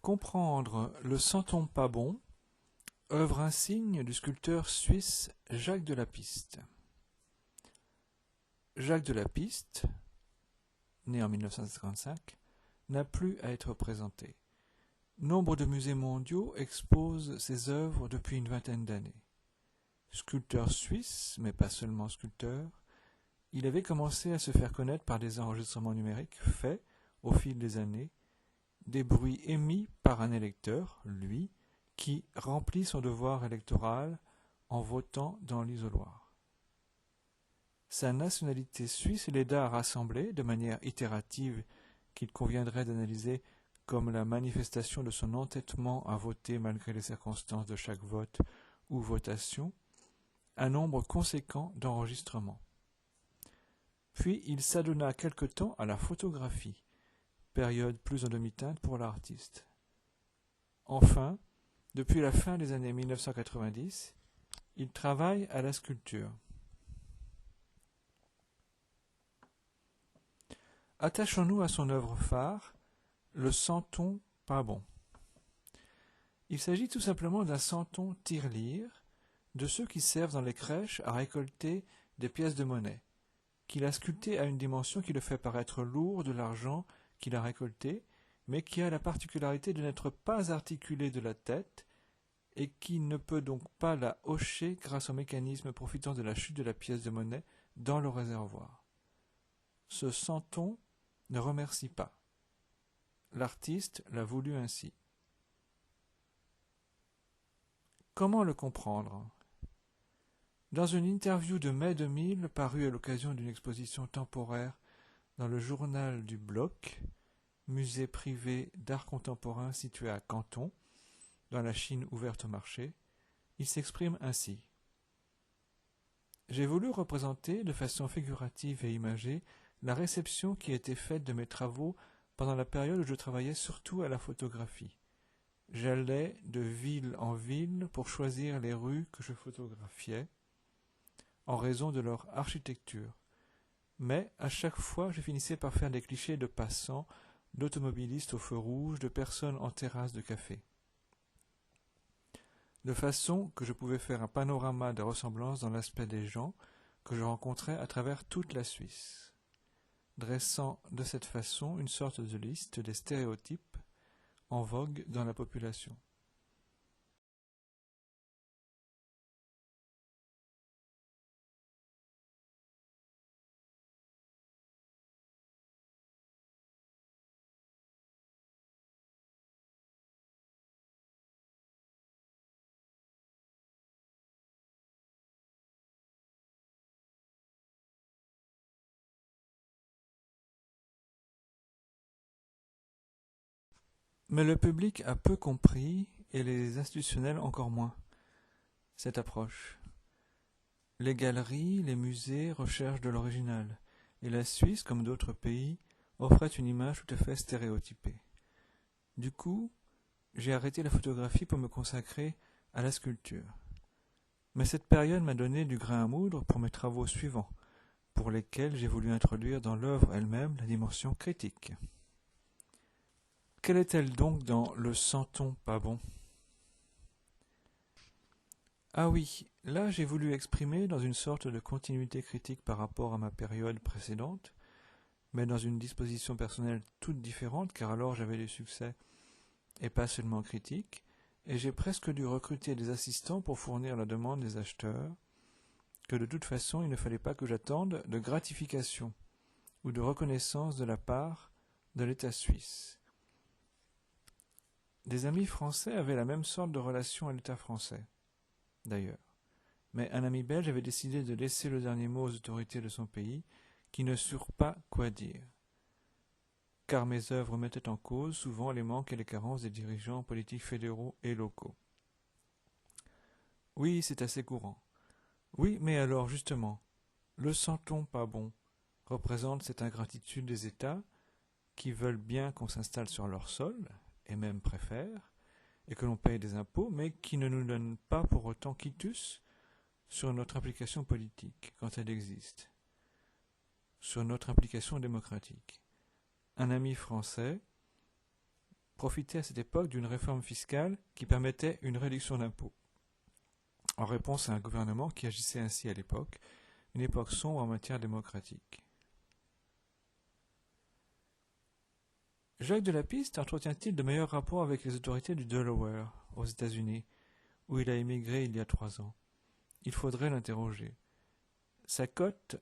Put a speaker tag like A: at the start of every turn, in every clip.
A: Comprendre le sent-on pas bon, œuvre insigne du sculpteur suisse Jacques Delapiste. Jacques Delapiste, né en 1955, n'a plus à être présenté. Nombre de musées mondiaux exposent ses œuvres depuis une vingtaine d'années. Sculpteur suisse, mais pas seulement sculpteur, il avait commencé à se faire connaître par des enregistrements numériques faits, au fil des années, des bruits émis par un électeur, lui, qui remplit son devoir électoral en votant dans l'isoloir. Sa nationalité suisse l'aida à rassembler, de manière itérative qu'il conviendrait d'analyser comme la manifestation de son entêtement à voter malgré les circonstances de chaque vote ou votation, un nombre conséquent d'enregistrements. Puis il s'adonna quelque temps à la photographie, période plus en demi-teinte pour l'artiste. Enfin, depuis la fin des années 1990, il travaille à la sculpture. Attachons-nous à son œuvre phare, le sent-on pas bon. Il s'agit tout simplement d'un senton tirelire, de ceux qui servent dans les crèches à récolter des pièces de monnaie, qu'il a sculpté à une dimension qui le fait paraître lourd de l'argent qu'il a récolté, mais qui a la particularité de n'être pas articulé de la tête et qui ne peut donc pas la hocher grâce au mécanisme profitant de la chute de la pièce de monnaie dans le réservoir. Ce senton ne remercie pas. L'artiste l'a voulu ainsi. Comment le comprendre ? Dans une interview de mai 2000 parue à l'occasion d'une exposition temporaire dans le journal du Bloc, musée privé d'art contemporain situé à Canton, dans la Chine ouverte au marché, il s'exprime ainsi. J'ai voulu représenter de façon figurative et imagée la réception qui a été faite de mes travaux pendant la période où je travaillais surtout à la photographie. J'allais de ville en ville pour choisir les rues que je photographiais en raison de leur architecture. Mais à chaque fois, je finissais par faire des clichés de passants, d'automobilistes au feu rouge, de personnes en terrasse de café. De façon que je pouvais faire un panorama de ressemblances dans l'aspect des gens que je rencontrais à travers toute la Suisse, dressant de cette façon une sorte de liste des stéréotypes en vogue dans la population. Mais le public a peu compris, et les institutionnels encore moins, cette approche. Les galeries, les musées recherchent de l'original, et la Suisse, comme d'autres pays, offrait une image tout à fait stéréotypée. Du coup, j'ai arrêté la photographie pour me consacrer à la sculpture. Mais cette période m'a donné du grain à moudre pour mes travaux suivants, pour lesquels j'ai voulu introduire dans l'œuvre elle-même la dimension critique. Quelle est-elle donc dans le sent-on pas bon ? Ah oui, là j'ai voulu exprimer dans une sorte de continuité critique par rapport à ma période précédente, mais dans une disposition personnelle toute différente, car alors j'avais du succès et pas seulement critique, et j'ai presque dû recruter des assistants pour fournir la demande des acheteurs, que de toute façon il ne fallait pas que j'attende de gratification ou de reconnaissance de la part de l'État suisse. Des amis français avaient la même sorte de relation à l'État français, d'ailleurs. Mais un ami belge avait décidé de laisser le dernier mot aux autorités de son pays, qui ne surent pas quoi dire. Car mes œuvres mettaient en cause souvent les manques et les carences des dirigeants politiques fédéraux et locaux. Oui, c'est assez courant. Oui, mais alors justement, le sent-on pas bon représente cette ingratitude des États qui veulent bien qu'on s'installe sur leur sol, et même préfèrent, et que l'on paye des impôts, mais qui ne nous donnent pas pour autant quitus sur notre implication politique, quand elle existe, sur notre implication démocratique. Un ami français, profitait à cette époque d'une réforme fiscale qui permettait une réduction d'impôts, en réponse à un gouvernement qui agissait ainsi à l'époque, une époque sombre en matière démocratique. Jacques de la Piste entretient-il de meilleurs rapports avec les autorités du Delaware, aux États-Unis, où il a émigré il y a 3 ans? Il faudrait l'interroger. Sa cote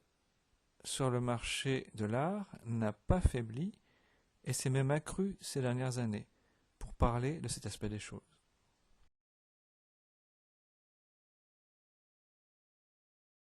A: sur le marché de l'art n'a pas faibli et s'est même accrue ces dernières années, pour parler de cet aspect des choses.